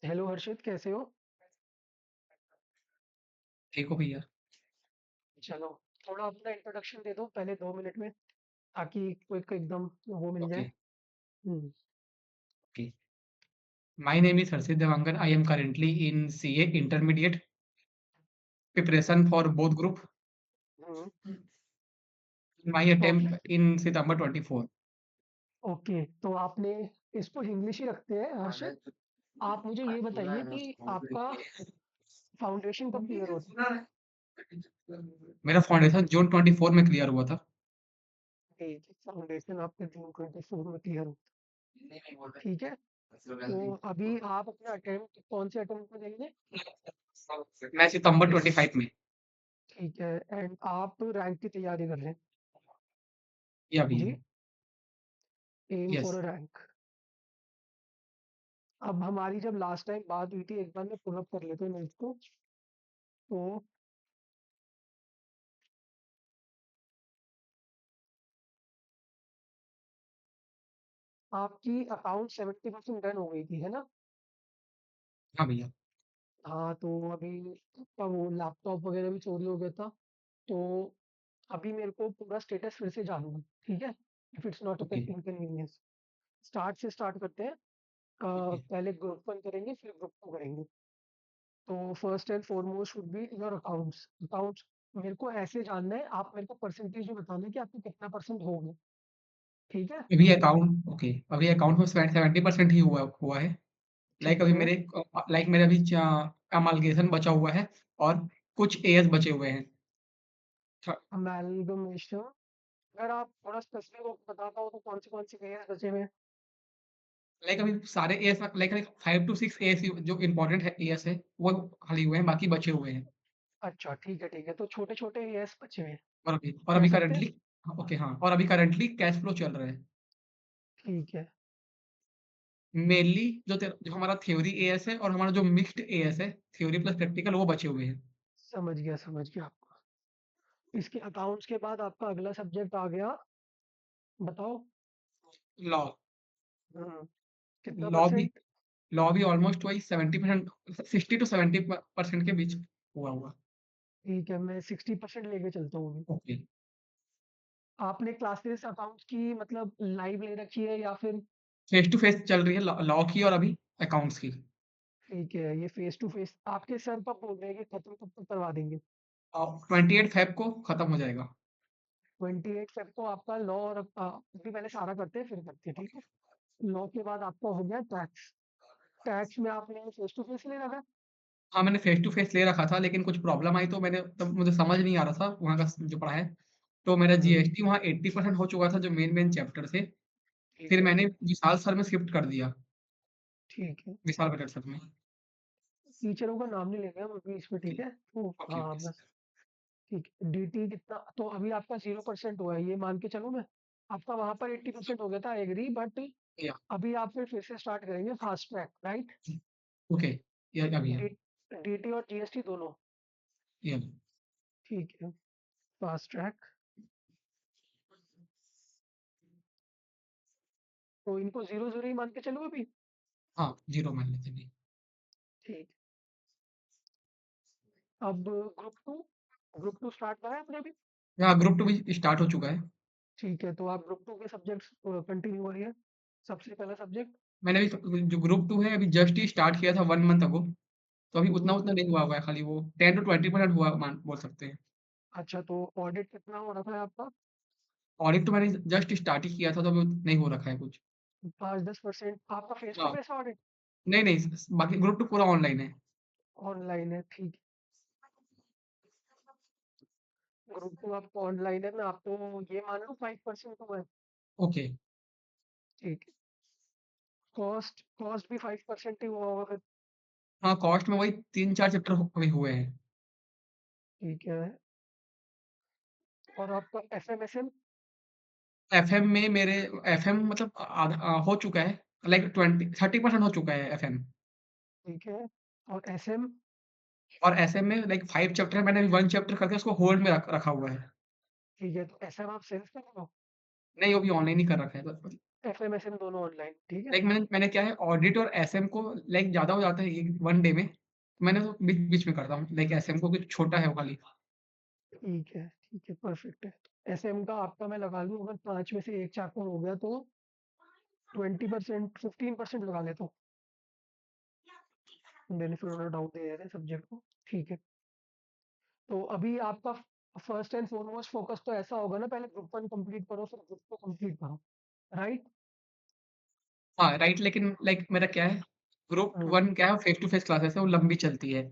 Hello हर्षित, कैसे हो? ठीक हो भैया। चलो, थोड़ा अपना इंट्रोडक्शन दे दो पहले 2 मिनट में, ताकि क्विक एकदम वो मिल ओके, जाए। Hmm. Okay. My name is Harshit Dewangan. I am currently in CA intermediate preparation for both group. Hmm. My तो अटेम्प्ट इन सितंबर 24। ओके, तो आपने इसको इंग्लिश ही रखते हैं हर्षित। आप मुझे ये बताइए कि आपका फाउंडेशन कब क्लियर होता मेरा फाउंडेशन जून 24 में क्लियर हुआ था। है? फाउंडेशन आपके June 24 में क्लियर होता है, ठीक है। तो अभी आप अपना अटेम्प्ट कौन से अटेम्प्ट में देंगे? मैं सितंबर 25 में। ठीक है, एंड आप रैंक की तैयारी कर रहे हैं? या भैया। जी, um yes. For a rank. अब हमारी जब लास्ट टाइम बात हुई थी, एक बार मैं पुल अप कर लेता हूँ नोट्स को। तो आपकी अकाउंट 70% डन हो गई थी, है ना? हाँ भैया। हाँ, तो अभी आपका वो लैपटॉप वगैरह भी चोरी हो गया था। तो अभी मेरे को पूरा स्टेटस फिर से जानना है, ठीक है? If it's not okay, inconvenience, start से स्टार्ट करते हैं। ओके। पहले ग्रुप वन करेंगे, फिर ग्रुप टू करेंगे। तो first and foremost should be your accounts. मेरे को ऐसे जानना है, आप मेरे को परसेंटेज में बताना है कि आपको कितना परसेंट हो गया, ठीक है? अभी अकाउंट में 70% ही हुआ है। लाइक ठीक अभी है। मेरे लाइक मेरे अभी अमालगेशन बचा हुआ है और कुछ एएस बचे हुए हैं। अमेलगमेशन, अगर आप थोड़ा स्पेसिफिक बता पाओ तो कौन सी पेयर्स बचे हुए हैं? लाइक अभी सारे एएस लाइक 5 टू 6 एएस जो इम्पोर्टेंट है एएस है वो खाली हुए हैं, बाकी बचे हुए हैं। अच्छा, ठीक है, तो छोटे-छोटे एएस बचे हुए हैं, और अभी कह सकते हैं? करंटली ओके हाँ, और अभी करंटली कैश फ्लो चल रहा है। ठीक है, मेनली जो हमारा थ्योरी एएस है और हमारा जो मिक्स्ड एएस है, थ्योरी प्लस प्रैक्टिकल, वो बचे हुए हैं। समझ गया आपको। इसके अकाउंट्स के बाद आपका अगला सब्जेक्ट आ गया, बताओ। लॉ। हुँ, कितना लॉ भी परसेंट? लॉ भी ऑलमोस्ट वही 70%, 60 to 70% के बीच हुआ हुआ। ठीक है, मैं 60% लेके चलता हूँ अभी। ओके। आपने क्लासेस अकाउंट्स की मतलब लाइव ले रखी है या फिर? फेस टू फेस चल रही है लॉ की और अभी अकाउंट्स की। ठीक है, ये फेस टू फेस आपके सर कब बोल रहे हैं कि खत्म कब तक करवा देंगे? 28 फेब को खत्म हो जाएगा। 28 फेब को आपका लॉ और अभी पहले सारा करते हैं फिर करते हैं, ठीक है? लॉ के बाद आपका हो गया टैक्स। टैक्स में आपने फेस टू फेस ले रखा है? हाँ, मैंने फेस टू फेस ले रखा था, लेकिन कुछ प्रॉब्लम आई तो मैंने तब मुझे समझ नहीं आ रहा था वहाँ का जो पढ़ा है। तो मेरा हुँ, जीएसटी वहाँ 80% हो चुका था जो मेन चैप्टर थे। ठीक फिर है, मैंने विशाल सर में शिफ्ट कर दिया, ठीक है। विशाल बजाज सर में। टीचरों का नाम नहीं लेंगे हम अभी इसमें, ओके, ठीक है? तो ओके, हाँ, ओके बस। सर। ठीक है, डीटी कितना तो अभी आपका 0% हुआ है, ये मान के चलूँ मैं? आपका वहाँ पर 80% हो गया था, आई एग्री, बट या अभी आप फिर से स्टार्ट करेंगे फास्ट ट्रैक, राइट? ओके, या अभी डी डीटी और जीएसटी दोनों, या ठीक है, फास्ट ट्रैक। तो इनको 0-0 ही मान के चलूँ अभी? हाँ, 0 मान लेते हैं। ठीक। अब ग्रुप 2 स्टार्ट करा है आपने अभी? हाँ, ग्रुप 2 भी स्टार्ट हो चुका है। ठीक है, तो आप ग्रुप 2 के सब्जेक्ट्स कंटिन्यू करिए। सबसे पहला सब्जेक्ट। मैंने अभी जो ग्रुप 2 है अभी जस्ट ही स्टार्ट किया था 1 मंथ अगो। तो अभी हुँ, उतना-उतना नहीं हुआ है, खाली वो 10 टू 20% हुआ मान बोल सकते हैं। अच्छा, तो ऑडिट कितना हो रखा है आपका? ऑडिट तो मैंने जस्ट स्टार्ट ही किया था, तो अभी नहीं हो रखा है कुछ। 5-10% आपका फेस टू हाँ, फेस ऑडिट? नहीं, बाकी ग्रुप 2 पूरा ऑनलाइन है। ऑनलाइन है, ठीक है। ग्रुप 2 आपका ऑनलाइन है, मैं आपको ये मान लूँ 5% हुआ है? ओके। ठीक है। कॉस्ट कॉस्ट भी 5% ही हुआ होगा फिर? हाँ, कॉस्ट में वही 3-4 चैप्टर अभी हुए हैं। ठीक है। और आपका एफएमएसएम? एफएम में मेरे एफएम मतलब हो चुका है, लाइक 20-30% हो चुका है एफएम। ठीक है। और एसएम? और एसएम में लाइक 5 चैप्टर है, मैंने अभी 1 चैप्टर करके उसको होल्ड में रखा हुआ है। ठीक है, तो एसएम आप सेल्फ कर रहे हो? नहीं, वो भी ऑनलाइन ही कर रखा है। एफएमएसएम दोनों ऑनलाइन, ठीक है? लाइक मैंने क्या है ऑडिट और एसएम को लाइक ज़्यादा हो जाता है ये 1 डे में, मैंने तो बीच-बीच में करता हूँ, लाइक एसएम को कुछ छोटा है वो खाली। ठीक है, परफेक्ट है। एसएम का आपका मैं लगा लूँ, अगर 5 में से 1 चैप्टर हो गया तो 20% 15% लगा लेता हूँ, बेनिफिट ऑफ द डाउट दे रहे हैं सब्जेक्ट को, ठीक है। तो अभी आपका फर्स्ट एंड फॉरमोस्ट फोकस तो ऐसा होगा ना, पहले ग्रुप 1 कंप्लीट करो, फिर ग्रुप 2 कंप्लीट करो, राइट? हाँ, राइट लेकिन लाइक मेरा क्या है, ग्रुप हुँ, 1 क्या है फेस टू फेस क्लासेस है, वो लंबी चलती है।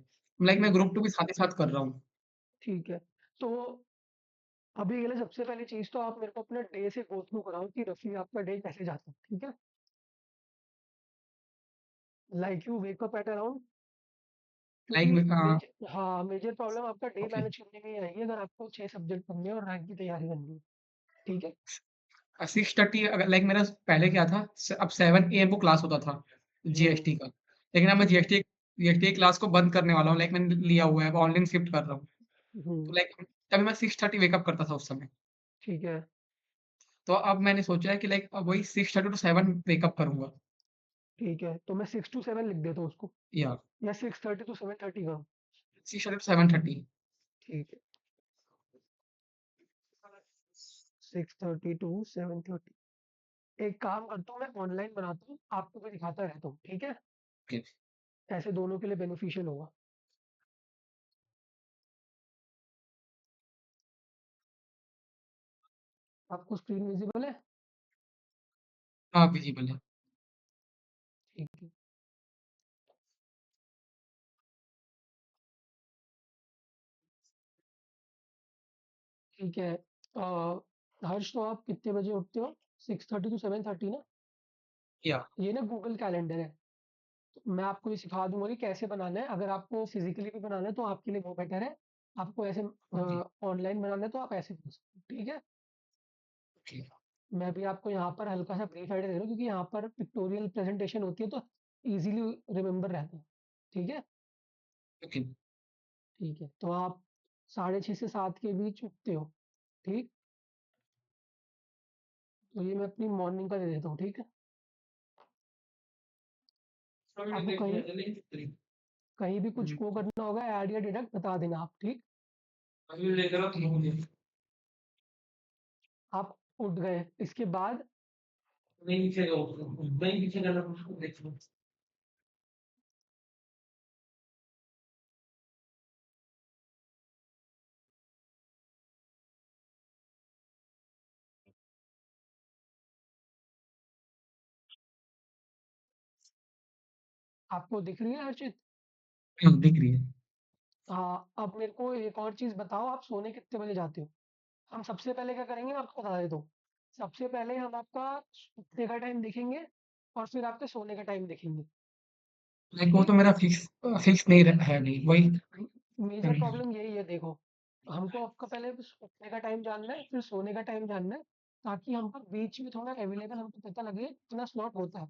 लाइक मैं ठीक है, ग्रुप 2 भी साथ ही साथ कर रहा हूँ। ठीक है। तो अभी के लिए सबसे पहली चीज़ तो आप मेरे को अपने डे से गो थ्रू कराओ कि रफ़ली आपका डे कैसे जाता है, ठीक है? Like you wake up at around, क्योंकि लाइक मैं मेजर प्रॉब्लम आपका डे ओके मैनेज करने में ही आएगी अगर आपको 6 सब्जेक्ट पढ़ने हैं और रैंक की तैयारी करनी है, ठीक है? 6:30 अगर लाइक मेरा पहले क्या था अब 7 एएम को क्लास होता था हुँ, जीएसटी का। लेकिन अब मैं ठीक है। जीएसटी क्लास को बंद करने वाला हूँ लाइक मैंने लिया हुआ है, अब ऑनलाइन शिफ्ट कर रहा हूँ। तो हुँ, लाइक तभी मैं 6:30 वेकअप करता था उस समय। ठीक है, तो अब मैंने सोचा है कि लाइक अब वही 6:30 टू 7 वेकअप करूँगा। ठीक है। तो मैं 6 टू 7 लिख देता हूँ उसको, या या 6:30 टू 7:30 करूँ? 6:30 टू 7:30 ठीक है, 6:30 टू 7:30। एक काम करता हूँ, मैं ऑनलाइन बनाता हूँ, आपको भी दिखाता रहता हूँ, ठीक है? ओके। ऐसे दोनों के लिए बेनिफिशियल होगा। आपको स्क्रीन विज़िबल है? हाँ, विज़िबल है। ठीक है, ठीक है। हर्ष, तो आप कितने बजे उठते हो? 6:30 टू 7:30 ना? या ये ना गूगल कैलेंडर है। मैं आपको ये सिखा दूँगा कि कैसे बनाना है। अगर आपको फिज़िकली भी बनाना है तो आपके लिए वो बेटर है। आपको ऐसे ओके, ऑनलाइन बनाना है तो आप ऐसे कर सकते हो, ठीक है? ओके, मैं भी आपको यहाँ पर हल्का-सा ब्रीफ आइडिया दे रहा हूँ क्योंकि यहाँ पर पिक्टोरियल प्रेज़ेंटेशन होती है तो ईज़िली रिमेंबर रहता है, ठीक है? ओके। ठीक है, तो आप 6:30 से 7 के बीच उठते हो, ठीक? तो ये मैं अपनी मॉर्निंग का दे देता हूँ, ठीक है? आपको कहीं कहीं भी कुछ को करना होगा, ऐड या डिडक्ट बता देना आप, ठीक? आप उठ गए, इसके बाद आपको दिख रही है हर चीज़? हाँ, दिख रही है। हाँ, अब मेरे को एक और चीज़ बताओ, आप सोने कितने बजे जाते हो? हम सबसे पहले क्या करेंगे, मैं आपको बता देता हूँ। सबसे पहले हम आपका उठने का टाइम देखेंगे और फिर आपके सोने का टाइम देखेंगे, लाइक वो ठीक? तो मेरा फिक्स नहीं है अभी, वही मेजर प्रॉब्लम यही है, देखो, हमको आपका पहले बस उठने का टाइम जानना है, फिर सोने का टाइम जानना है, ताकि हमको बीच में थोड़ा अवेलेबल हमको पता लगे कितना स्लॉट होता है।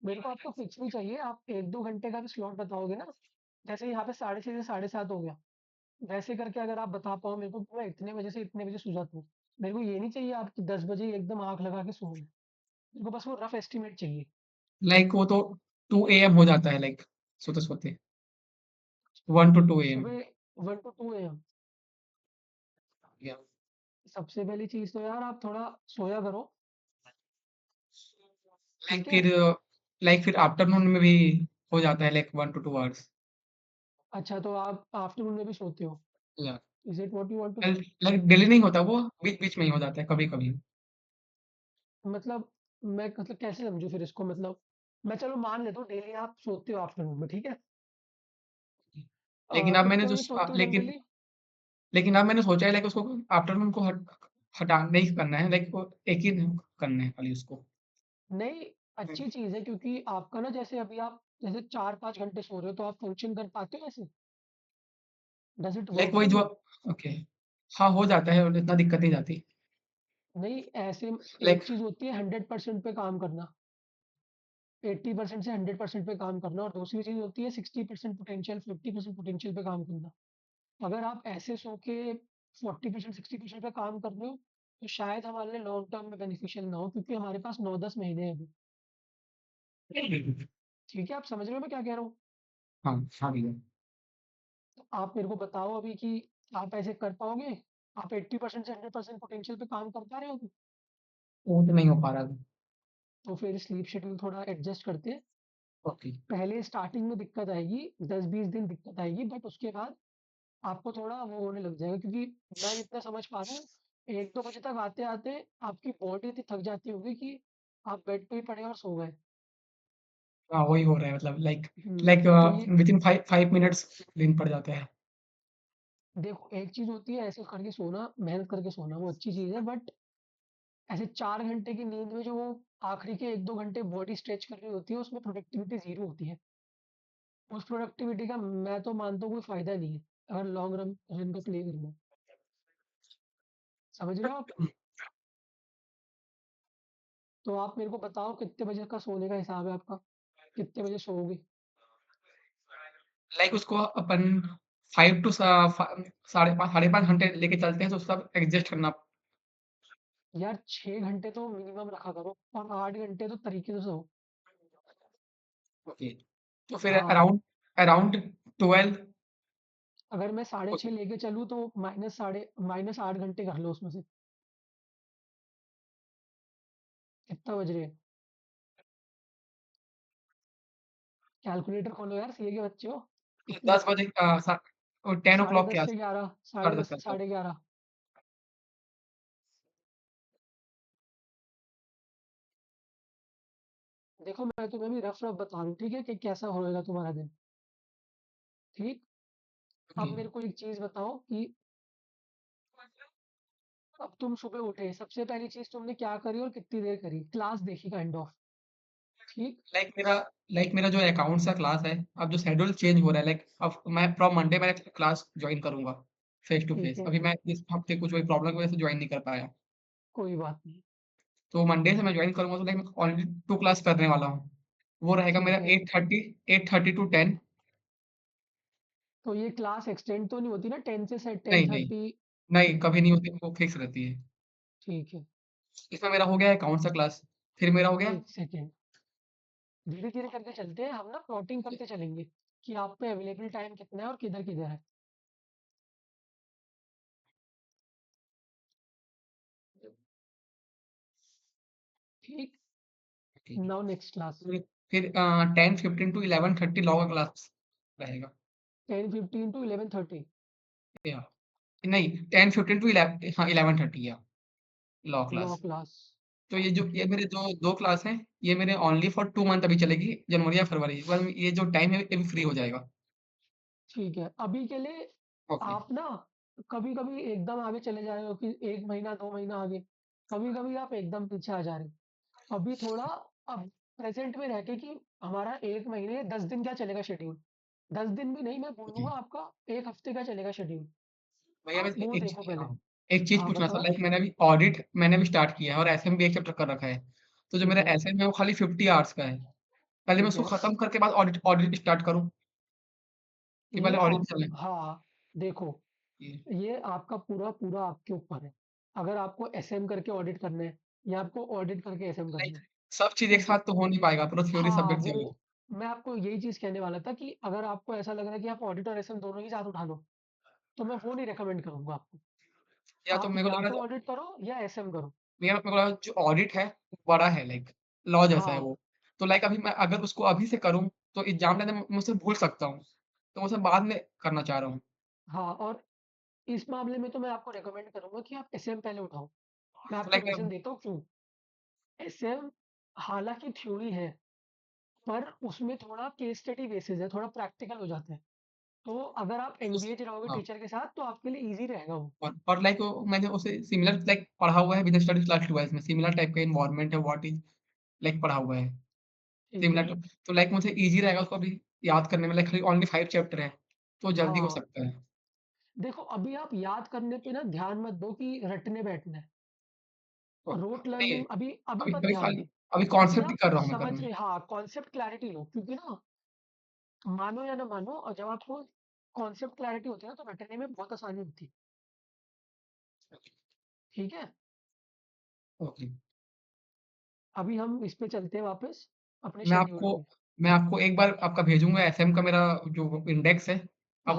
मेरे को आपको फिक्स नहीं चाहिए, आप 1-2 घंटे का भी स्लॉट बताओगे ना, जैसे यहाँ पे 6:30 से 7:30 हो गया, वैसे करके अगर आप बता पाओ मेरे को कि मैं इतने बजे से इतने बजे सो जाता हूँ। मेरे को ये नहीं चाहिए आप 10 बजे ही एकदम आँख लगा के सो गए। मेरे को बस वो रफ एस्टीमेट चाहिए। लाइक वो तो 2 एएम हो जाता है लाइक सोते-सोते 1 टू 2 एएम। सुबह 1 टू 2 एएम। या सबसे पहली चीज़ तो यार आप थोड़ा सोया करो, लाइक ठीक है? फिर लाइक फिर आफ्टरनून में भी हो जाता है लाइक 1 टू 2 आवर्स। अच्छा, तो आप आफ्टरनून में भी सोते हो? या is it what you want to say? Like daily नहीं होता वो, बीच-बीच में ही हो जाता है कभी-कभी। मतलब मैं मतलब कैसे समझूँ फिर इसको, मतलब मैं चलो मान लेता हूँ डेली आप सोते हो आफ्टरनून में, ठीक है? लेकिन अब मैंने कितने बजे सोते हो लेकिन जनरली? लेकिन अब मैंने सोचा है लाइक उसको आफ्टरनून को हटा नहीं करना है लाइक वो एक ही दिन करना है खाली उसको। नहीं, हुँ, अच्छी चीज़ है क्योंकि आपका ना, जैसे अभी आप जैसे 4-5 घंटे सो रहे हो तो आप फंक्शन कर पाते हो ऐसे? डज़ इट लाइक वर्क वही फॉर जो यू? ओके। हाँ, हो जाता है और इतना दिक्कत नहीं जाती। नहीं, ऐसे लाइक एक चीज़ होती है 100% पे काम करना, 80% से 100% पे काम करना, और दूसरी चीज़ होती है 60% पोटेंशियल, 50% पोटेंशियल पे काम करना। अगर आप ऐसे सो के 40% 60% पे काम कर रहे हो, तो शायद हमारे लिए लॉन्ग टर्म में बेनिफिशियल ना हो क्योंकि हमारे पास 9-10 महीने हैं अभी। ठीक है, आप समझ रहे हो मैं क्या कह रहा हूँ? हाँ, हाँ भैया। तो आप मेरे को बताओ अभी कि आप ऐसे कर पाओगे? आप 80% से 100% पोटेंशियल पे काम कर पा रहे हो अभी? वो तो नहीं हो पा रहा अभी। तो फिर स्लीप शेड्यूल थोड़ा एडजस्ट करते हैं। ओके। पहले स्टार्टिंग में दिक्कत आएगी, 10-20 दिन दिक्कत आएगी, बट उसके बाद आपको थोड़ा वो होने लग जाएगा क्योंकि मैं जितना समझ पा रहा हूँ, 1-2 बजे तक आते-आते आपकी बॉडी इतनी थक जाती होगी कि आप बेड पे ही पड़े और सो गए। हाँ, वही हो रहा है मतलब लाइक हुँ, लाइक तो ये विथिन 5 मिनट्स नींद पड़ जाता है। देखो एक चीज़ होती है ऐसे करके सोना, मेहनत करके सोना वो अच्छी चीज़ है बट ऐसे 4 घंटे की नींद में जो वो आखिरी के 1-2 घंटे बॉडी स्ट्रेच कर रही होती है, उसमें प्रोडक्टिविटी ज़ीरो होती है। उस प्रोडक्टिविटी का मैं तो मानता हूँ कोई फ़ायदा नहीं है, अगर लॉन्ग रन रन का प्ले करना है। समझ रहे हो आप? तो आप मेरे को बताओ कितने बजे का सोने का हिसाब है आपका? कितने बजे सोओगे? लाइक उसको अपन 5 टू साढ़े 5 घंटे लेके चलते हैं तो सब एडजस्ट करना। यार 6 घंटे तो मिनिमम रखा करो और 8 घंटे तो तरीके से सो। ओके। तो फिर हाँ, अराउंड अराउंड 12। अगर मैं साढ़े ओके। 6 लेके चलूँ तो माइनस 8 घंटे कर लो उसमें से। कितना बज रहे हैं? कैलकुलेटर खोलो यार, सीए के बच्चे हो। कितने? 10 बजे 10 ओ साढ़े क्लॉक के 10 से आस 11, साढ़े साढ़े 10 10 के से आसपास। साढ़े 11। देखो मैं तुम्हें भी रफ रफ बता रहा हूँ, ठीक है, कि कैसा होएगा तुम्हारा दिन। ठीक। ओके। अब मेरे को एक चीज बताओ कि अब तुम सुबह उठे, सबसे पहली चीज तुमने क्या करी और कितनी देर करी? क्लास देखी काइंड ऑफ। ठीक। लाइक मेरा जो अकाउंट्स का क्लास है, अब जो शेड्यूल चेंज हो रहा है, लाइक अब मैं फ्रॉम मंडे मैं क्लास ज्वाइन करूंगा फेस टू ठीक फेस। है, अभी मैं इस हफ्ते कुछ वही प्रॉब्लम की वजह से ज्वाइन नहीं कर पाया। कोई बात नहीं। तो मंडे से मैं ज्वाइन करूंगा तो लाइक मैं ऑलरेडी 2 क्लास करने वाला हूँ। वो रहेगा ठीक मेरा है, 8:30 टू 10। तो ये क्लास एक्सटेंड तो नहीं होती ना 10 से टेन नहीं नहीं थर्टी नहीं, कभी नहीं होती, वो फिक्स रहती है। ठीक है, इसमें मेरा हो गया अकाउंट्स का क्लास। फिर मेरा हो गया। एक सेकेंड, धीरे धीरे करके चलते हैं हम ना, प्लॉटिंग करते चलेंगे कि आप पे अवेलेबल टाइम कितना है और किधर किधर है। ठीक। Now next class. फिर 10:15 टू 11:30 लॉ का क्लास रहेगा। 10:15 to 11:30। या नहीं, 10:15 टू 11, हाँ 11:30 या लॉ लॉ क्लास। क्लास। तो ये ठीक है, मेरे जो 2 क्लास हैं, ये मेरे ओनली फॉर 2 मंथ अभी चलेगी, जनवरी या फरवरी। उसके बाद ये जो टाइम है ये भी फ्री हो जाएगा। ठीक है, अभी के लिए ओके। आप ना कभी कभी एकदम आगे चले जा रहे हो कि 1 महीना 2 महीना आगे, कभी कभी आप एकदम पीछे आ जा रहे हो। अभी थोड़ा अब प्रेजेंट में रह के कि हमारा 1 महीने 10 दिन क्या चलेगा शेड्यूल, 10 दिन भी नहीं, मैं ओके बोलूंगा आपका 1 हफ्ते का चलेगा शेड्यूल। भैया, आप बस वो देखो पहले। हाँ, एक चीज हाँ पूछना था। बताओ। लाइक मैंने भी स्टार्ट किया है और एसएम भी एक चैप्टर कर रखा है। तो जो ठीक मेरा है, एसएम है वो खाली 50 आवर्स का है। पहले मैं ठीक उसको है, खत्म करके बाद ऑडिट ऑडिट स्टार्ट करूँ कि ये पहले ऑडिट आप, चले? हाँ देखो, ये ये आपका पूरा पूरा आपके ऊपर है। अगर आपको एसएम करके ऑडिट करना है या आपको ऑडिट करके एसएम करना लाइक है। सब चीज एक ठीक है। साथ तो हो नहीं पाएगा, पूरा थ्योरी हाँ, सब्जेक्ट वो चाहिए। मैं आपको यही चीज़ कहने वाला था कि अगर आपको ऐसा लग रहा है कि आप ऑडिट और एसएम दोनों ही साथ उठा लो, तो मैं वो नहीं रिकमेंड करूँगा आपको। या तो आप मेरे को या लग रहा तो है, ऑडिट करो या एसएम करो। मेरे को लगा जो ऑडिट है वो बड़ा है, लाइक लॉ जैसा है हाँ, वो। तो लाइक अभी मैं अगर उसको अभी से करूँ तो एग्जाम टाइम में मुझसे भूल सकता हूँ। तो उसे बाद में करना चाह रहा हूँ। हाँ, और इस मामले में तो मैं आपको रिकमेंड करूँगा कि आप एसएम पहले उठाओ। मैं तो आपको लाइक रीज़न देता हूँ क्यों। एसएम हालाँकि थ्योरी है, पर उसमें थोड़ा केस स्टडी बेसिस है, थोड़ा प्रैक्टिकल हो जाता है। तो अगर आप एंगेज रहोगे हाँ, टीचर के साथ तो आपके लिए ईज़ी रहेगा वो। और लाइक मैंने उसे सिमिलर लाइक पढ़ा हुआ है बिजनेस स्टडीज क्लास 12 में। सिमिलर टाइप का इन्वायरमेंट है, व्हाट इज लाइक पढ़ा हुआ है ठीक सिमिलर है। तो लाइक मुझे इजी रहेगा उसको अभी याद करने में। लाइक खाली ओनली 5 चैप्टर है तो जल्दी हो हाँ, सकता है। देखो अभी आप याद करने पे ना ध्यान मत दो कि रटने बैठना है। रोट नहीं, लर्निंग अभी अभी अभी मत अभी ध्यान खाली दो। अभी अभी कॉन्सेप्ट ही आप कर रहा हूँ मैं समझ करना। रहे, हाँ, कॉन्सेप्ट क्लैरिटी लो क्योंकि ना मानो या ना मानो और जब आपको कॉन्सेप्ट क्लैरिटी होती है ना तो रटने में बहुत आसानी होती है। ठीक है? ओके। अभी हम इस पे चलते हैं वापस अपने मैं शेड्यूल आपको पे। मैं आपको एक बार आपका भेजूँगा एफएम का मेरा जो इंडेक्स है, हाँ,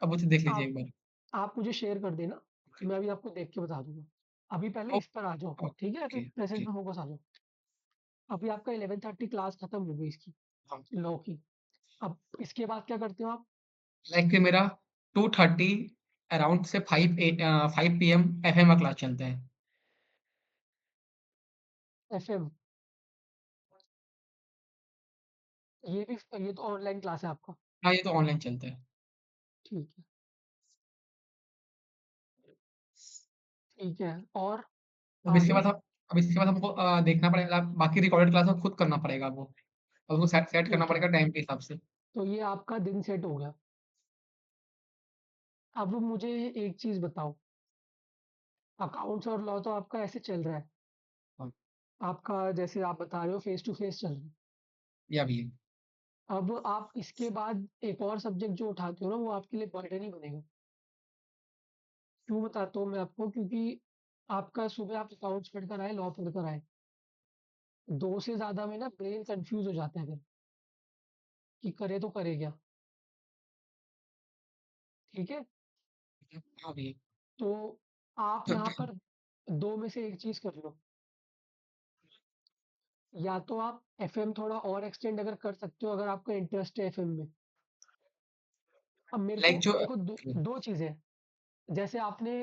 आप मुझे देख लीजिए आप एक बार। आप मुझे शेयर कर देना, ओके, मैं अभी आपको देख के बता दूँगा। अभी पहले ओ इस पर आ जाओ, ठीक है? अभी ओके, प्रेज़ेंट ओके, में फोकस आ जाओ। अभी आपका 11:30 क्लास खत्म हो गई इसकी, हाँ। लॉ की। अब इसके बाद क्या करते हो आप? लाइक मेरा 2:30 अराउंड से 5 पीएम एफएम का क्लास चलता है। एफएम, ये तो ऑनलाइन क्लास है आपका, हाँ, ये तो ऑनलाइन चलता है। ठीक है, ठीक है। और आगे? अब इसके बाद हमको देखना पड़ेगा बाकी रिकॉर्डेड क्लास खुद करना पड़ेगा वो। और उसको सेट करना ठीक है, पड़ेगा टाइम के हिसाब से। तो ये आपका दिन सेट हो गया। अब मुझे एक चीज़ बताओ, अकाउंट्स और लॉ तो आपका ऐसे चल रहा है, हाँ, आपका जैसे आप बता रहे हो फेस टू फेस चल रहा है। या भी है। अब आप इसके बाद एक और सब्जेक्ट जो उठाते हो ना, वो आपके लिए बर्डन ही बनेगा। क्यों बताता हूँ मैं आपको, क्योंकि आपका सुबह आप अकाउंट्स पढ़कर आए, लॉ पढ़कर आए, 2 से ज़्यादा में ना ब्रेन कन्फ्यूज़ हो जाता है फिर, कि करे तो करे क्या, ठीक है? हाँ, भी है। तो आप यहाँ पर 2 में से एक चीज़ कर लो, या तो आप एफएम थोड़ा और एक्सटेंड अगर कर सकते हो, अगर आपका इंटरेस्ट है एफएम में। अब मेरे को लाइक जो देखो, 2 चीज़ें हैं, जैसे आपने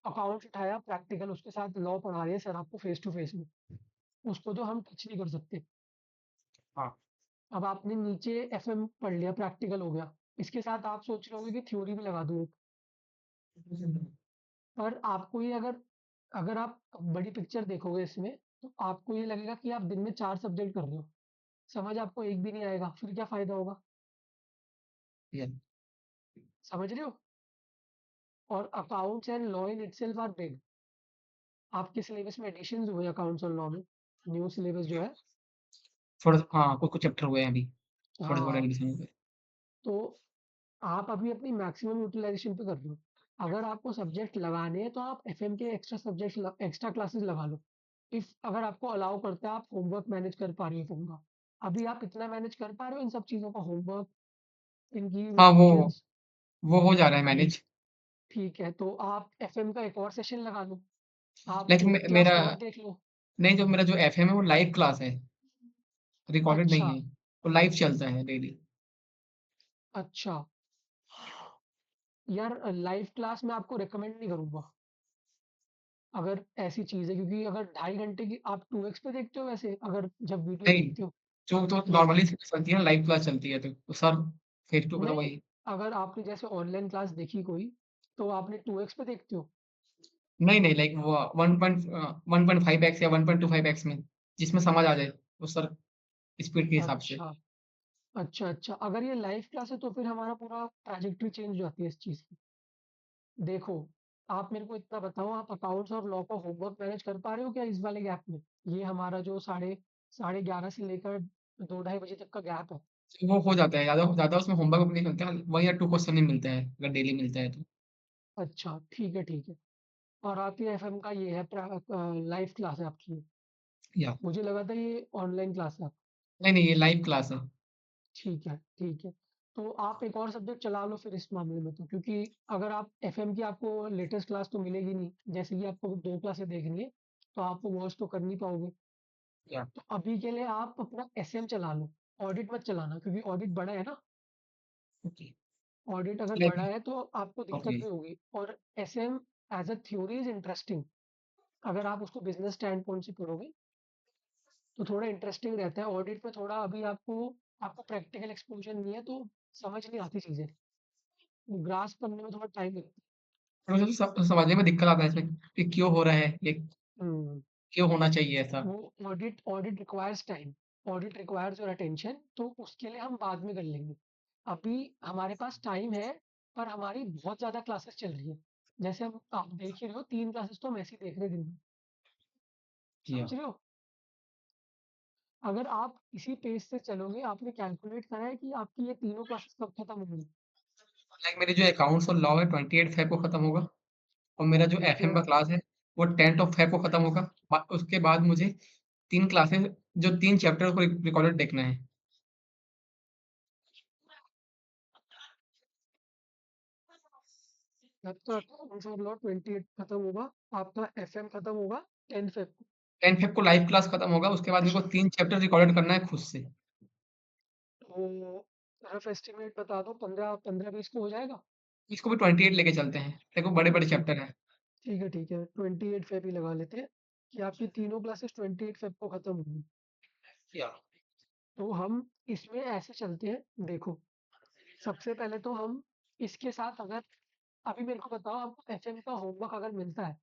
अकाउंट्स उठाया प्रैक्टिकल, उसके साथ लॉ पढ़ा रहे हैं सर आपको फेस टू फेस में, उसको तो हम टच नहीं कर सकते। हाँ, अब आपने नीचे एफएम पढ़ लिया, प्रैक्टिकल हो गया, इसके साथ आप सोच रहे होंगे कि थ्योरी भी लगा दूँ एक, पर आपको ये अगर अगर आप बड़ी पिक्चर देखोगे इसमें, तो आपको ये लगेगा कि आप दिन में 4 सब्जेक्ट कर रहे हो, समझ आपको एक भी नहीं आएगा, फिर क्या फ़ायदा होगा? या समझ रहे हो? और accounts and law in itself are big. आपके सिलेबस में एडिशंस हुए अकाउंट्स और लॉ में, न्यू सिलेबस जो है। थोड़ा हाँ, कुछ-कुछ चैप्टर हुए हैं अभी, थोड़े-थोड़े हाँ, एडिशन हुए। तो आप अभी अपनी मैक्सिमम यूटिलाइज़ेशन पे कर रहे हो। अगर आपको सब्जेक्ट लगाने हैं तो आप एफएम के एक्स्ट्रा क्लासेस लगा लो। इफ अगर आपको अलाउ करता है, आप होमवर्क मैनेज कर पा रहे हो एफएम का। अभी आप इतना मैनेज कर पा रहे हो इन सब चीज़ों का, होमवर्क, इनकी हाँ, रिविजन्स? वो हो जा रहा है मैनेज। ठीक है, तो आप एफएम का एक और सेशन लगा लो। आप लाइक मे 1 क्लास मेरा और देख लो। नहीं, जो मेरा जो एफएम है वो लाइव क्लास है, रिकॉर्डेड नहीं अच्छा, है। वो लाइव चलता है डेली। अच्छा। यार लाइव क्लास मैं आपको रिकमेंड नहीं करूँगा, अगर ऐसी चीज़ है, क्योंकि अगर 2.5 घंटे की आप 2x पे देखते हो वैसे, अगर जब वीडियो नहीं, देखते हो? जो तो नॉर्मली चलती है ना लाइव क्लास चलती है तो सर फेस टू मतलब नहीं, वही अगर आपने जैसे ऑनलाइन क्लास देखी कोई, तो आपने 2x पे देखते हो? नहीं, लाइक वो 1.5x या 1.25x में, जिसमें समझ आ जाए, वो सर स्पीड के हिसाब से। अच्छा, अच्छा, अच्छा। अगर ये लाइव क्लास है तो फिर हमारा पूरा ट्रैजेक्टरी चेंज हो जाती है इस चीज़ की। देखो, आप मेरे को इतना बताओ, आप अकाउंट्स और लॉ का होमवर्क मैनेज कर पा रहे हो क्या इस वाले गैप में? ये हमारा जो साढ़े साढ़े 11 से लेकर 2 ढाई बजे तक का गैप है। वो हो जाता है, ज़्यादा ज़्यादा उसमें होमवर्क नहीं मिलता है, 1 या 2 क्वेश्चन ही मिलता है, अगर डेली मिलता है तो। अच्छा, ठीक है, ठीक है। और आपकी एफएम का ये है, लाइव क्लास है आपकी ये। या मुझे लगा था ये ऑनलाइन क्लास है। नहीं, ये लाइव क्लास है। ठीक है, ठीक है। तो आप एक और सब्जेक्ट चला लो फिर इस मामले में तो, क्योंकि अगर आप एफएम की आपको लेटेस्ट क्लास तो मिलेगी नहीं, जैसे कि आपको 2 क्लासेस देखनी है, तो आप वो वॉच तो कर नहीं पाओगे। या तो अभी के लिए आप अपना एसएम चला लो, ऑडिट मत चलाना, क्योंकि ऑडिट बड़ा है ना, ओके, ऑडिट अगर लाइक बड़ा है तो आपको दिक्कत ओके, भी होगी। और SM as a theory is interesting, अगर आप उसको बिज़नेस स्टैंड पॉइंट से पढ़ोगे, तो थोड़ा इंटरेस्टिंग रहता है। ऑडिट में थोड़ा अभी आपको आपको प्रैक्टिकल एक्सपोज़र नहीं है, तो समझ नहीं आती चीज़ें, ग्रास्प करने में थोड़ा टाइम लगता मुझे तो समझने में दिक्कत आता है इसमें कि क्यों हो रहा है ये, है। क्यों होना चाहिए ऐसा? वो audit requires time, audit requires your attention, तो उसके लिए हम बाद में कर लेंगे। अभी हमारे पास टाइम है, पर हमारी बहुत ज़्यादा क्लासेस चल रही है। जैसे हम आप देख ही रहे हो, 3 क्लासेस तो हम ऐसे ही देख रहे हैं दिन में, या समझ रहे हो? अगर आप इसी पेस से चलोगे, आपने कैलकुलेट करा है कि आपकी ये तीनों क्लासेस कब खत्म होंगी? लाइक मेरी जो अकाउंट्स और लॉ है 28 फ़ेब को खत्म होगा और मेरा जो ठीक एफएम है, का क्लास है वो 10th ऑफ फेब को खत्म होगा। उसके बाद मुझे 3 क्लासेस, जो 3 चैप्टर को रिकॉर्डेड देखना है। आपका अकाउंट्स और लॉ 28 खत्म होगा। आपका एफएम खत्म होगा 10 फेब को। 10th फेब को लाइव क्लास खत्म होगा, उसके बाद मेरे को 3 चैप्टर रिकॉर्डेड करना है खुद से। तो रफ एस्टिमेट बता दो, 15-20 को हो जाएगा। इसको भी 28 लेके चलते हैं, देखो बड़े बड़े ठीक चैप्टर हैं। ठीक है 28 फेब ही लगा लेते हैं कि आपकी तीनों क्लासेस 28 फेब को खत्म होंगी। या तो हम इसमें ऐसे चलते हैं, देखो सबसे पहले तो हम इसके साथ अगर अभी मेरे को बताओ, आपको एफएम का होमवर्क अगर मिलता है,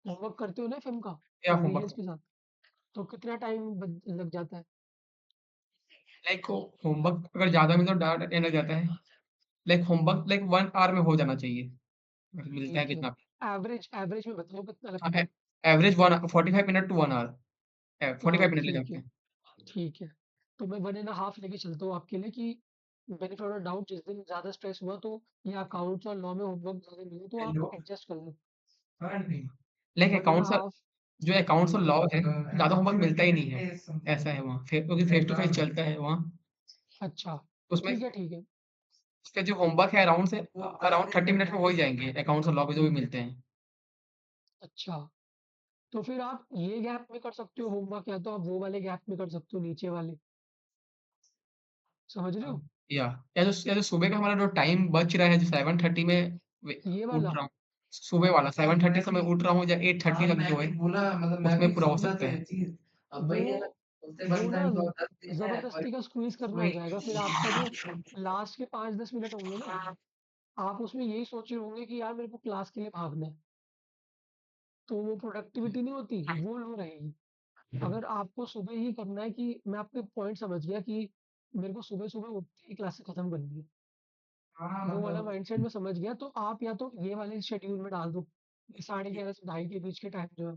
होमवर्क करते हो ना एफएम का या रिवीजन होमवर्क, के साथ, तो कितना टाइम लग जाता है? लाइक होमवर्क अगर ज़्यादा मिले तो ज़्यादा टाइम लग जाता है। लाइक होमवर्क लाइक 1 आवर में हो जाना चाहिए, अगर मिलता है ठीक है, कितना। एवरेज में बताओ कितना हाँ, लगता है? एवरेज 45 मिनट टू 1 आवर, 45 हाँ मिनट लग जाते हैं। ठीक है। तो मैं 1.5 लेके चलता हूँ आपके लिए कि बेनिफिट ऑफ डाउट, जिस दिन ज़्यादा स्ट्रेस हुआ तो या अकाउंट्स और लॉ में होमवर्क ज़्यादा मिले तो आप हेलो, एडजस्ट कर लो। लाइक वन एंड अकाउंट्स और हाफ जो अकाउंट्स और ठीक लॉ है। है, ज़्यादा होमवर्क मिलता ही नहीं है। ऐसा है वहाँ, क्योंकि फेस टू फेस चलता है वहाँ। अच्छा उसमें ठीक है। उसके जो होमवर्क है अराउंड 30 मिनट में हो ही जाएँगे, अकाउंट्स और लॉ के जो भी मिलते हैं। अच्छा, तो फिर आप ये गैप में कर सकते हो होमवर्क, या तो आप वो वाले गैप में कर सकते हो, नीचे वाले। समझ रहे हो? या जो सुबह का हमारा जो टाइम बच रहा है, जो 7:30 में ये उठ वाला रहा हूँ, सुबह वाला 7:30 से मैं उठ रहा हूँ या 8:30 तक जो है, उसमें पूरा हो सकता है। वो वो ना जबरदस्ती का स्क्वीज करना हो जाएगा। फिर आपका जो लास्ट के 5-10 मिनट होंगे ना, आप उसमें यही सोचे होंगे कि यार मेरे को क्लास के लिए भागना है, तो वो प्रोडक्टिविटी नहीं होती, वो लो रहेगी। अगर आपको सुबह ही करना है, कि मैं आपके पॉइंट समझ गया कि मेरे को सुबह सुबह उठते ही क्लासेस खत्म करनी है, वो वाला माइंडसेट मैं समझ गया, तो आप या तो ये वाले शेड्यूल में डाल दो, 11:30 से 2:30 के बीच के टाइम जो है,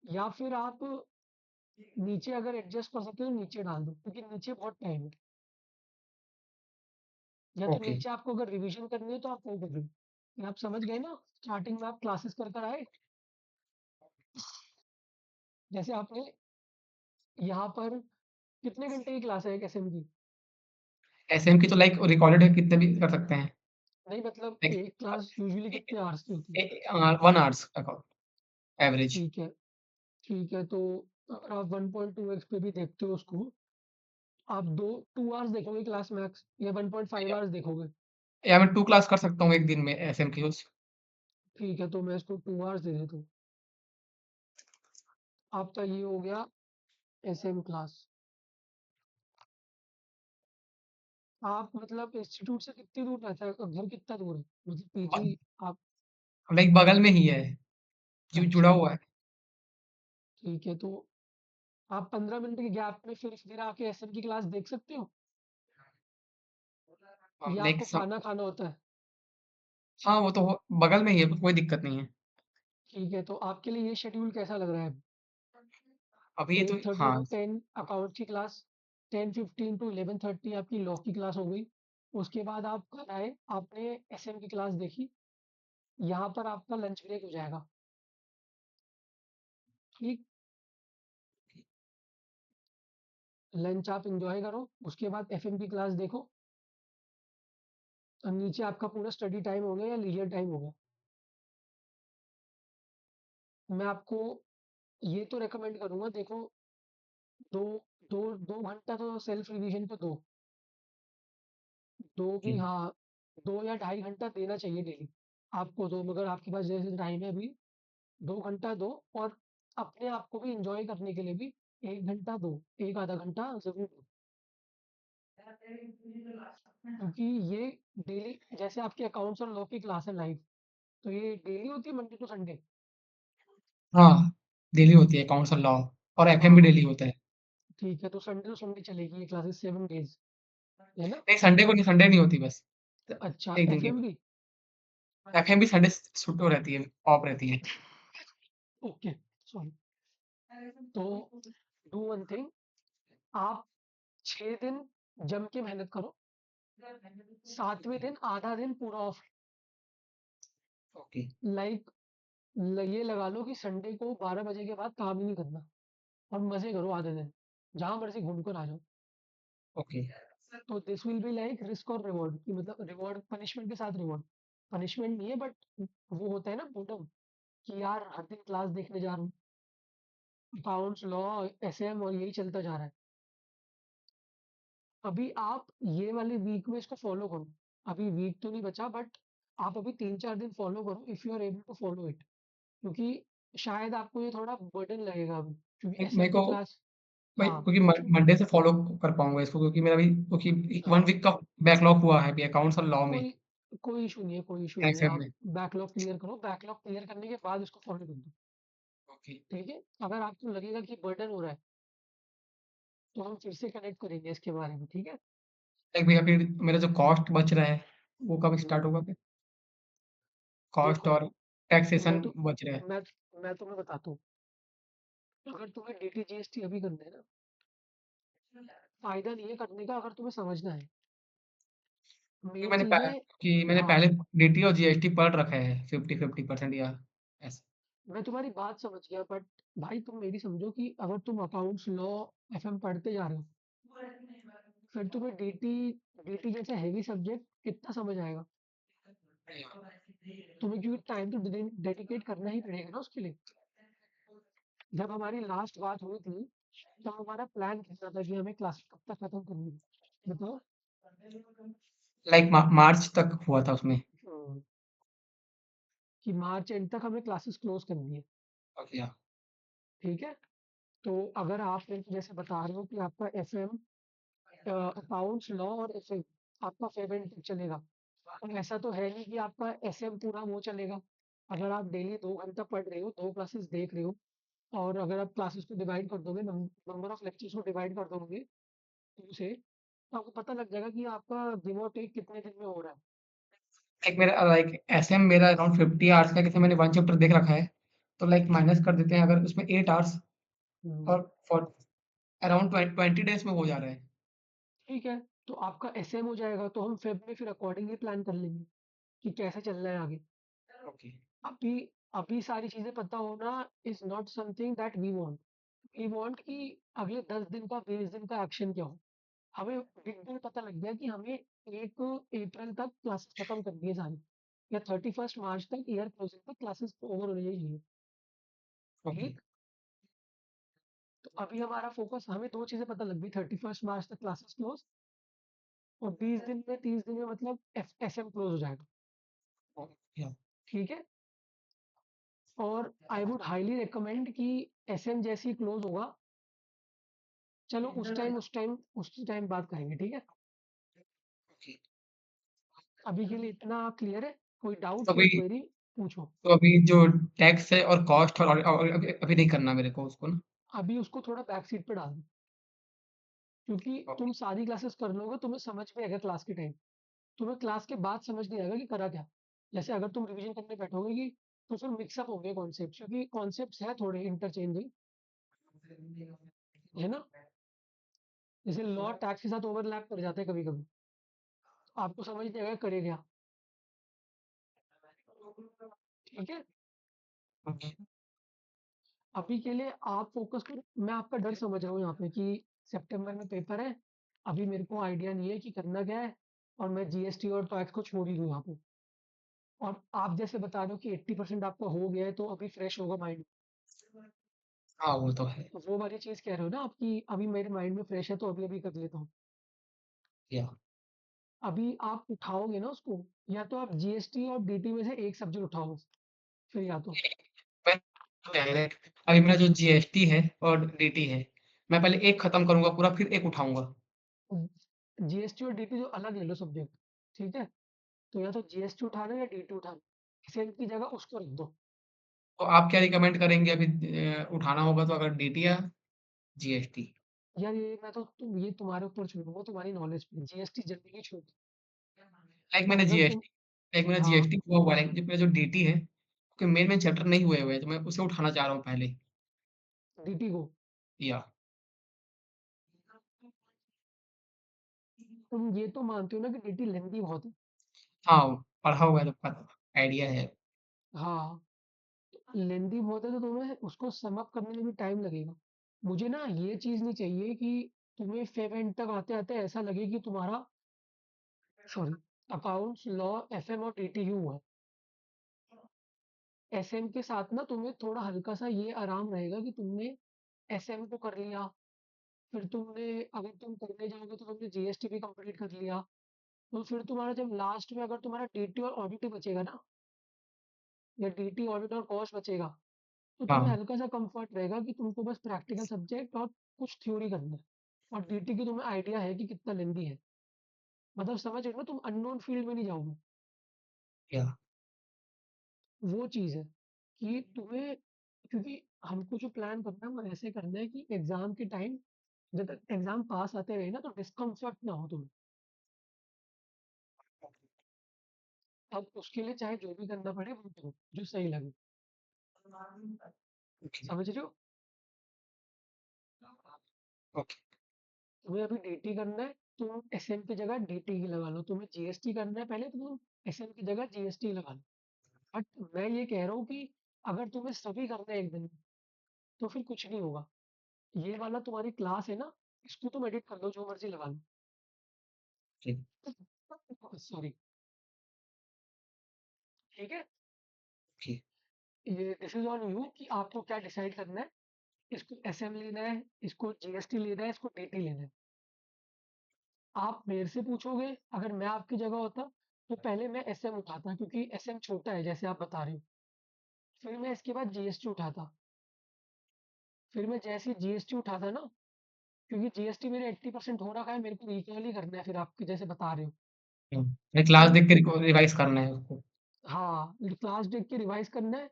या फिर आप नीचे अगर एडजस्ट कर सकते हो तो नीचे डाल दो, क्योंकि नीचे बहुत टाइम है। या तो ओके। नीचे आपको अगर रिवीजन करनी है तो आप वो कर लो। ये आप समझ गए ना, स्टार्टिंग में आप क्लासेस कर कर आए, जैसे आपने यहाँ पर कितने घंटे की क्लास है एक एसएम की? एसएम की तो लाइक रिकॉर्डेड है, कितने भी कर सकते हैं। नहीं मतलब लाइक एक क्लास यूजुअली कितने आवर्स की होती है? 1 आवर्स अकाउंट एवरेज। ठीक है ठीक है। तो अगर आप 1.2x पे भी देखते हो उसको, आप 2 आवर्स देखोगे क्लास मैक्स, या 1.5 आवर्स देखोगे? या मैं 2 क्लास कर सकता हूँ एक दिन में एसएम की उस। ठीक है, तो मैं इसको 2 आवर्स दे देता हूँ। आपका ये हो गया एसएम क्लास। आप मतलब इंस्टीट्यूट से कितनी दूर रहता है, घर कितना दूर है, मतलब पीजी? आप लाइक बगल में ही है, जुड़ा अच्छा हुआ है। ठीक है, तो आप 15 मिनट के गैप में फिर आके एसएम की क्लास देख सकते हो, या लाइक आपको खाना खाना होता है? हाँ, वो तो बगल में ही है, कोई दिक्कत नहीं है। ठीक है, तो आपके लिए ये शेड्यूल कैसा लग रहा है? अभी तो 8:30 हाँ, टू 10 अकाउंट की क्लास, 10:15 टू 11:30 आपकी लॉ की क्लास हो गई। उसके बाद आप कल आए, आपने एसएम की क्लास देखी, यहाँ पर आपका लंच ब्रेक हो जाएगा। ठीक, लंच आप एंजॉय करो, उसके बाद एफएम की क्लास देखो, और नीचे आपका पूरा स्टडी टाइम हो गया या लीजर टाइम हो गया। मैं आपको ये तो रेकमेंड करूंगा, देखो दो दो 2 घंटा तो सेल्फ रिवीजन को दो, दो भी ओके। हाँ, 2 या 2.5 घंटा देना चाहिए डेली आपको। दो, मगर आपके पास जैसे टाइम है अभी, 2 घंटा दो, और अपने आप को भी इंजॉय करने के लिए भी 1 घंटा दो, एक आधा घंटा जरूर दो, क्योंकि ये डेली, जैसे आपके अकाउंट्स और लॉ की क्लास है लाइव, तो ये डेली होती है मंडे टू संडे। हाँ, डेली होती है अकाउंट्स और लॉ, और एफएम भी हाँ डेली होता है। ठीक है, तो संडे टू संडे चलेगी ये क्लासेस, 7 डेज, है ना? नहीं, संडे नहीं होती बस, अच्छा, एक दिन की। एफएम भी? एफएम भी संडे छुट्टी रहती है, ऑफ रहती है। Okay, sorry. तो डू वन थिंग, आप 6 दिन जम के मेहनत करो, 7वें दिन आधा दिन पूरा ऑफ, ओके, लाइक ये लगा लो कि संडे को 12 बजे के बाद काम ही नहीं करना और मज़े करो आधे दिन। जहाँ मर्ज़ी घूम कर आ जाओ। ओके। तो this will be like risk और रिवॉर्ड कि मतलब रिवॉर्ड पनिशमेंट के साथ रिवॉर्ड। पनिशमेंट नहीं है बट वो होता है ना बोर्डम कि यार हर दिन क्लास देखने जा रहा हूँ। अकाउंट्स, लॉ, एसएम और यही चलता जा रहा है। अभी आप ये वाले वीक में इसको फॉलो करो। अभी वीक तो नहीं बचा बट आप अभी 3-4 दिन फॉलो करो if you are able to follow it. क्योंकि शायद आपको ये थोड़ा बर्डन लगेगा अभी क्योंकि मेरे एसएम की को क्लास। भाई हाँ, क्योंकि मंडे से फॉलो कर पाऊंगा इसको, क्योंकि मेरा भी क्योंकि वन हाँ, वीक का बैकलॉग हुआ है अभी अकाउंट्स और लॉ में, कोई कोई इशू नहीं है, कोई इशू नहीं है। एक्सेल आप में। बैकलॉग क्लियर करो, बैकलॉग क्लियर करने के बाद इसको फॉलो कर दो। ओके। ठीक है? अगर आपको लगेगा कि बर्डन हो रहा है तो हम फिर से कनेक्ट करेंगे इसके बारे में, ठीक है? लाइक भैया फिर मेरा जो कॉस्ट बच रहा है वो कब हम्म, स्टार्ट होगा फिर? कॉस्ट देखो और मैं टैक्सेशन तो बच रहा है। मैं मैं तुम्हें बताता हूँ। अगर तुम्हें डीटी जीएसटी अभी करना है ना, फायदा नहीं है करने का अगर तुम्हें समझना है। कि मेन चीज है। मैंने हाँ, पहले डीटी और जीएसटी पढ़ रखा है 50-50% या ऐसे। मैं तुम्हारी बात समझ गया बट भाई तुम मेरी समझो कि अगर तुम अकाउंट्स, लॉ, एफएम पढ़ते जा रहे हो फिर तुम्हें डीटी डीटी जैसे हैवी सब्जेक्ट कितना समझ आएगा। तुम्हें क्योंकि टाइम तो डेडिकेट करना ही पड़ेगा ना उसके लिए। जब हमारी लास्ट बात हुई थी तो हमारा प्लान कितना था कि हमें क्लास कब तक खत्म करनी है बताओ। लाइक मार्च तक हुआ था उसमें। हम्म, कि मार्च एंड तक हमें क्लासेस क्लोज करनी है। ओके। ठीक है? तो अगर आप मेरे को जैसे बता रहे हो कि आपका एफएम, अकाउंट्स, लॉ और एफएम आपका 7 चलेगा, और ऐसा तो है नहीं कि आपका एसएम पूरा वो चलेगा। अगर आप डेली 2 घंटा पढ़ रहे हो, 2 क्लासेस देख रहे हो, और अगर आप क्लासेस को डिवाइड कर दोगे, नंबर ऑफ लेक्चर्स को डिवाइड कर दोगे 2 से, तो आपको पता लग जाएगा कि आपका गिव और टेक कितने दिन में हो रहा है। लाइक एसएम मेरा अराउंड 50 आवर्स का, जैसे मैंने वन चैप्टर देख रखा है, तो लाइक माइनस कर देते हैं अगर उसमें 8 आवर्स, हम्म, और फॉर अराउंड 20 डेज में हो जा रहा है। ठीक है, तो आपका एसएम हो जाएगा तो हम फेब में फिर अकॉर्डिंगली प्लान कर लेंगे कि कैसे चल रहा है आगे। ओके। अभी अभी सारी चीजें पता होना is not something that we want कि अगले 10 दिन का 20 दिन का एक्शन क्या हो। हमें बिग डे पता लग गया कि हमें 1 अप्रैल तक क्लासेस खत्म करनी है सारी, या 31 मार्च तक ईयर क्लोजिंग तक क्लासेस ओवर होनी चाहिए। ओके। ठीक। तो अभी हमारा फोकस, हमें 2 चीजें पता लग गई, 31 मार्च तक क्लासेस क्लोज, और 20 दिन में 30 दिन में मतलब एस एम क्लोज हो जाएगा। या ठीक है? और आई वुड हाईली रिकमेंड कि एस एम जैसी क्लोज होगा, चलो उस टाइम बात करेंगे, ठीक है? ओके। अभी के लिए इतना क्लियर है? कोई डाउट, तो कोई अभी क्वेरी पूछो। तो अभी जो टैक्स है और कॉस्ट और अभी अभी नहीं करना मेरे को उसको ना। अभी उसको थोड़ा बैक सीट पे डाल दो, क्योंकि ओके। तुम सारी क्लासेस कर लोगे, तुम्हें समझ में आएगा क्लास के टाइम। तुम्हें क्लास के बाद समझ नहीं आएगा कि करा क्या। जैसे अगर तुम रिवीजन करने बैठोगे कि तो फिर मिक्सअप होंगे कॉन्सेप्ट, क्योंकि कॉन्सेप्ट्स हैं थोड़े इंटरचेंजिंग, है ना? जैसे लॉ टैक्स के साथ ओवरलैप कर जाते हैं कभी कभी, तो आपको समझ नहीं आएगा करे क्या। ठीक है? ओके। अभी के लिए आप फोकस करो, मैं आपका डर समझ रहा हूँ यहाँ पे कि सितंबर में पेपर है, अभी मेरे को आइडिया नहीं है कि करना क्या है, और मैं जीएसटी और टैक्स को छोड़ ही दूँ यहाँ पे। और आप जैसे बता रहे हो कि 80% आपका हो गया है तो अभी फ्रेश होगा माइंड। हाँ, वो तो है। तो वो वाली चीज़ कह रहे हो ना आप कि अभी मेरे माइंड में फ्रेश है तो अभी अभी कर लेता हूँ। या अभी आप उठाओगे ना उसको, या तो आप जीएसटी और डीटी में से एक सब्जेक्ट उठाओ बस, फिर या तो मैं अभी मेरा जो जीएसटी है और डीटी है, मैं पहले एक खत्म करूंगा पूरा, फिर एक उठाऊंगा। जीएसटी और डीटी जो अलग ले लो सब्जेक्ट। ठीक है? तो या तो जीएसटी उठाना या डीटी उठाना, किसी एक की जगह उसको रख दो। तो आप क्या रिकमेंड करेंगे अभी, उठाना होगा तो, अगर डीटी या जीएसटी? यार ये मैं तो ये तुम्हारे ऊपर छोड़ूंगा, तुम्हारी नॉलेज पे, जीएसटी जल्दी ही छोड़ दो। लाइक और मैंने अगर तुम, जीएसटी लाइक मेरा हाँ, जीएसटी हुआ हुआ है, लेकिन मेरा जो डीटी है, क्योंकि मेन चैप्टर नहीं हुए हुए हैं, तो मैं उसे उठाना चाह रहा हूँ पहले। डीटी को, या तुम ये तो मानते हो ना कि डीटी लेंदी बहुत है। हाँ, पढ़ा हुआ है तो पता आइडिया है। हाँ, लेंदी बहुत है तो तुम्हें उसको सम अप करने में भी टाइम लगेगा। मुझे ना ये चीज़ नहीं चाहिए कि तुम्हें फेब एंड तक आते-आते ऐसा लगे कि तुम्हारा सॉरी अकाउंट्स, लॉ, एफएम और टीटीयू है। एसएम के साथ ना तुम्हें थोड़ा हल्का-सा ये आराम रहेगा कि तुमने एसएम को कर लिया, फिर तुमने अगर तुम करने जाओगे तो तुमने जीएसटी भी कंप्लीट कर लिया, तो फिर तुम्हारा जब लास्ट में अगर तुम्हारा टीटी और ऑडिट ही बचेगा ना, या टीटी, ऑडिट और कॉस्ट बचेगा, तो तुम्हें हाँ, हल्का-सा कम्फर्ट रहेगा कि तुमको बस प्रैक्टिकल सब्जेक्ट और कुछ थ्योरी करना है। और टीटी की तुम्हें आइडिया है कि कितना लेंदी है। मतलब समझ रहे हो ना, तुम अननोन फील्ड में नहीं जाओगे। या वो चीज़ है कि तुम्हें, क्योंकि हमको जो प्लान करना है वो ऐसे करना है कि एग्ज़ाम के टाइम जब तक एग्ज़ाम पास आते रहे ना तो डिस्कम्फर्ट ना हो तुम्हें। अब उसके लिए चाहे जो भी करना पड़े वो करो, जो सही लगे। ओके, समझ रहे हो? ओके, तुम्हें अभी डीटी करना है, तुम एसएम की जगह डीटी ही लगा लो। तुम्हें जीएसटी करना है पहले तो तुम एसएम की जगह जीएसटी लगा लो। बट मैं ये कह रहा हूँ कि अगर तुम्हें सभी करना है एक दिन में, तो फिर कुछ नहीं होगा। ये वाला तुम्हारी क्लास है ना, इसको तुम एडिट कर लो, जो मर्ज़ी लगा ठीक, लो। सॉरी, ठीक है? ओके, ये दिस इज़ ऑन यू कि आपको क्या डिसाइड करना है। इसको एसएम लेना है, इसको जीएसटी लेना है, इसको डीटी लेना है। आप मेरे से पूछोगे, अगर मैं आपकी जगह होता, तो पहले मैं एसएम उठाता क्योंकि एसएम छोटा है जैसे आप बता रहे हो। फिर मैं इसके बाद जीएसटी उठाता। फिर मैं जैसे ही जीएसटी उठाता ना, क्योंकि जीएसटी मेरे 80% हो रखा है, मेरे को रिकैल ही करना है फिर आप जैसे बता रहे हो। मैं क्लास तो देख के रिवाइज़ करना है उसको। हाँ, क्लास देख के रिवाइज़ करना है।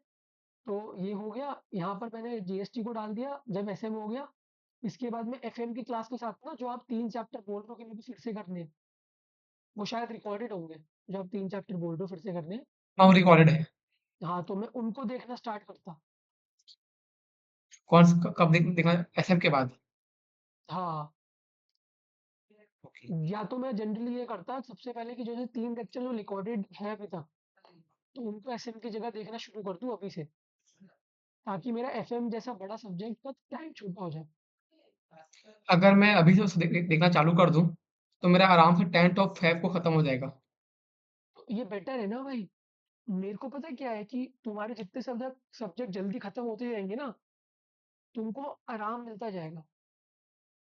तो ये हो गया, यहाँ पर मैंने जीएसटी को डाल दिया जब एसएम हो गया। इसके बाद में एफएम की क्लास के साथ ना जो आप 3 चैप्टर बोल रहे हो कि मेरे को फिर से करने हैं, वो शायद रिकॉर्डेड होंगे। जो आप 3 चैप्टर बोल रहे हो फिर से करने हैं। हाँ, वो रिकॉर्डेड है। हाँ, तो मैं उनको देखना स्टार्ट करता। कौन स कब देखना एसएम के बाद? हाँ, ओके, या तो मैं जनरली ये करता सबसे पहले कि जैसे 3 लेक्चर जो रिकॉर्डेड है अभी तक, तो उनको एसएम की जगह देखना शुरू कर दूँ अभी से, ताकि मेरा एफएम जैसा बड़ा सब्जेक्ट का टाइम छोटा हो जाए। अगर मैं अभी से उसे देखना चालू कर दूँ, तो मेरा आराम से 10th ऑफ फ़ेब को खत्म हो जाएगा। तो ये बेटर है ना भाई। मेरे को पता है क्या है कि तुम्हारे जितने सब्जेक्ट सब्जेक्ट जल्दी खत्म होते जाएंगे ना, तुमको आराम मिलता जाएगा।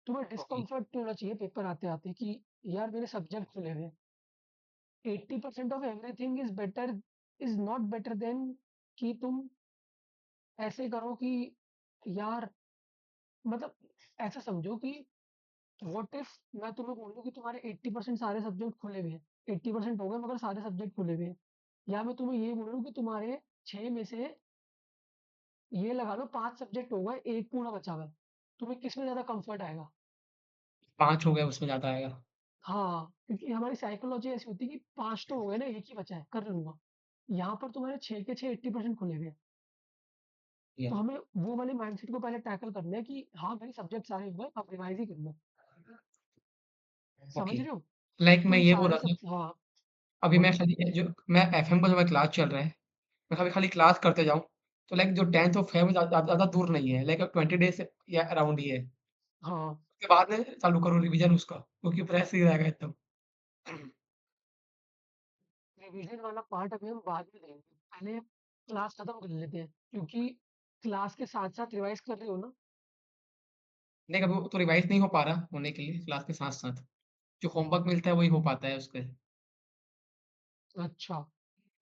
तुम्हें ओके, डिस्कम्फर्ट नहीं होना चाहिए पेपर आते-आते कि यार मेरे सब्जेक्ट खुले हुए हैं। 80% of everything is better, is not better than कि तुम ऐसे करो कि यार, मतलब ऐसा समझो कि व्हाट इफ मैं तुम्हें बोलूँ कि तुम्हारे 80% सारे सब्जेक्ट खुले हुए हैं। 80% हो गए मगर सारे सब्जेक्ट खुले हुए हैं। या मैं तुम्हें ये बोलूँ कि तुम्हारे 6 में से ये लगा लो 5 सब्जेक्ट हो गए, 1 पूरा बचा हुआ है। तुम्हें किसमें ज़्यादा कम्फर्ट आएगा? 5 हो गया उसमें ज़्यादा आएगा। हाँ, क्योंकि हमारी साइकोलॉजी ऐसी होती है कि 5 तो हो गए ना, 1 ही बचा है, कर लूँगा। यहाँ पर तुम्हारे 6 के 6 80% खुले हुए हैं। या तो हमें वो वाले माइंडसेट को पहले टैकल करना है कि हाँ, मेरे सब्जेक्ट सारे हो गए, अब रिवाइज़ ही करना है। समझ ओके, रहे हो? लाइक मैं तुम ये बोल सारे रहा सब था, हाँ, अभी मैं बोलो। खाली जो मैं एफएम का जो मैं क्लास चल रहा है, मैं खाली खाली क्लास करते जाऊँ, तो लाइक जो 10th ऑफ फ़ेब ज़्यादा दूर नहीं है, लाइक 20 डेज़ या अराउंड ही है। हाँ, उसके बाद में चालू करो रिवीजन उसका, क्योंकि फ्रेश ही रहेगा एकदम। रिवीजन वाला पार्ट अभी हम बाद में देंगे। पहले क्लास खत्म कर लेते हैं, क्योंकि क्लास के साथ-साथ रिवाइज़ कर रहे हो ना? नहीं, अभी वो तो रिवाइज़ नहीं हो पा रहा होने के लिए क्लास के साथ-साथ। जो होमवर्क मिलता है वही हो पाता है उसके। अच्छा,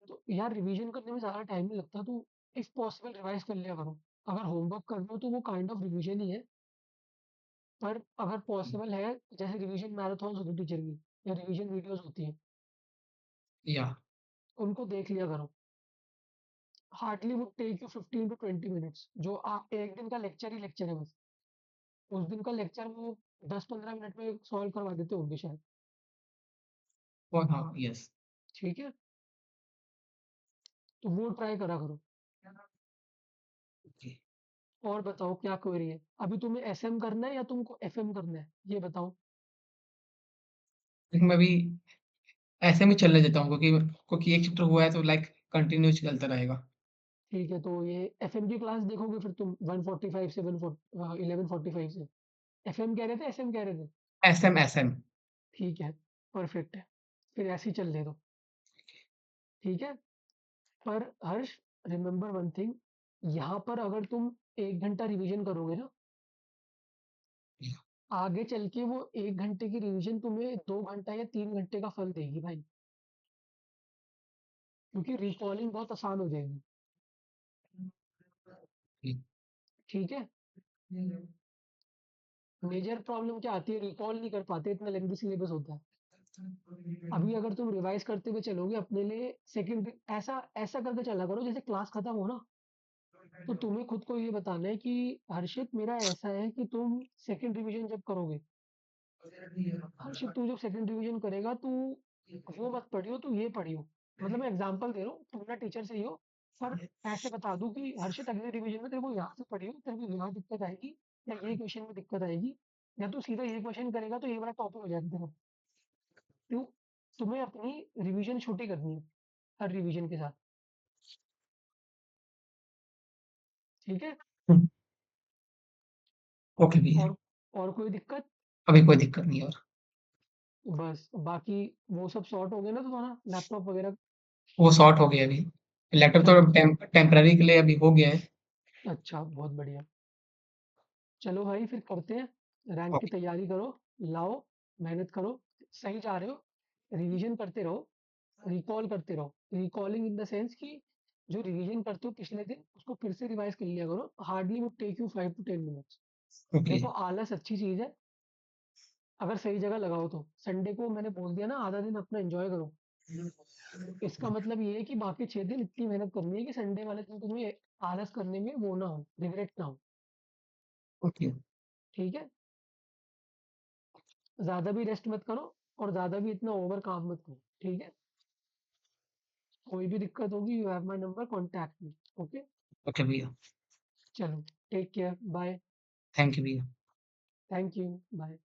तो यार रिवीजन करने में ज़्यादा टाइम नहीं लगता, तो इफ पॉसिबल रिवाइज़ कर लिया करो। अगर होमवर्क कर रहे हो तो वो काइंड ऑफ रिवीजन ही है। पर अगर पॉसिबल है, जैसे रिवीजन मैराथन्स होती है टीचर की, या रिवीजन वीडियोस होती हैं, या उनको देख लिया करो। Hardly would take you 15 to 20 minutes. जो आप एक दिन का लेक्चर ही लेक्चर है बस, उस दिन का लेक्चर वो 10-15 मिनट में सॉल्व करवा देते होंगे शायद। और हाँ, यस, ठीक है, तो वो ट्राई करा करो। ओके। और बताओ क्या क्वेरी है? अभी तुम्हें एसएम करना है या तुमको एफएम करना है, ये बताओ। लेकिन मैं अभी ऐसे में चलने देता हूँ, क्योंकि एक चैप्टर हुआ है तो लाइक कंटिन्यू चलता रहेगा। ठीक है, तो ये एफएम की क्लास देखोगे फिर तुम 145 से 11:45 से। एफएम कह रहे थे, एसएम कह रहे थे? SM SM. ठीक है, परफेक्ट है। फिर ऐसे ही चलने दो, ठीक है? पर हर्ष, रिमेंबर वन थिंग, यहाँ पर अगर तुम 1 घंटा रिवीजन करोगे ना, आगे चल के वो 1 घंटे की रिवीजन तुम्हें 2 घंटा या 3 घंटे का फल देगी भाई, क्योंकि रिकॉलिंग बहुत आसान हो जाएगी, ठीक है? मेजर प्रॉब्लम क्या आती है, रिकॉल नहीं कर पाते, इतना लेंथी सिलेबस होता है। अभी अगर तुम रिवाइज करते हुए चलोगे अपने लिए सेकंड, ऐसा ऐसा करके चला करो जैसे क्लास खत्म हो ना, तो तुम्हें खुद को ये बताना है कि हर्षित मेरा ऐसा है कि तुम सेकंड रिवीजन जब करोगे, हर्षित तू जब सेकंड रिवीजन करेगा, तू वो मत पढ़ियो, तू ये पढ़ियो। मतलब मैं एग्जांपल दे रहा हूँ, तुम ना टीचर से ही हो, पर ऐसे बता दूं कि हर्षित अगले रिवीजन में तेरे को यहाँ से पढ़ियो, तेरे को यहाँ दिक्कत आएगी, या ये क्वेश्चन में दिक्कत आएगी, या तू सीधा ये क्वेश्चन करेगा तो ये वाला टॉपिक हो जाएगा तेरा। तो तुम्हें अपनी रिवीजन छोटी करनी है हर रिवीजन के साथ, ठीक है? ओके भैया। और कोई दिक्कत? अभी कोई दिक्कत नहीं है और। बस बाकी वो सब सॉर्ट हो गया ना तुम्हारा लैपटॉप वगैरह? वो सॉर्ट हो गया अभी। लैपटॉप तो चलो, टेम्पररी के लिए अभी हो गया है। अच्छा, बहुत बढ़िया। चलो भाई, फिर करते हैं, रैंक की ओके। तैयारी करो, लाओ, मेहनत करो, सही जा रहे हो, रिवीजन करते रहो, रिकॉल करते रहो, रिकॉलिंग इन द सेंस कि जो रिवीजन करते हो पिछले दिन उसको फिर से रिवाइज कर लिया करो, hardly would take you 5 to 10 minutes. Okay. देखो, आलस अच्छी चीज है अगर सही जगह लगाओ तो। संडे को मैंने बोल दिया ना, आधा दिन अपना एंजॉय करो, इसका मतलब ये है कि बाकी 6 दिन इतनी मेहनत करनी है कि संडे वाले दिन तुम्हें आलस करने में वो ना हो, रिग्रेट ना हो, ओके। ठीक है? ज्यादा भी रेस्ट मत करो और ज्यादा भी इतना ओवर काम मत करो, ठीक है? कोई भी दिक्कत होगी, you have my number, contact me. Okay, okay भैया। चलो, take care, bye. Thank you भैया। Thank you, bye.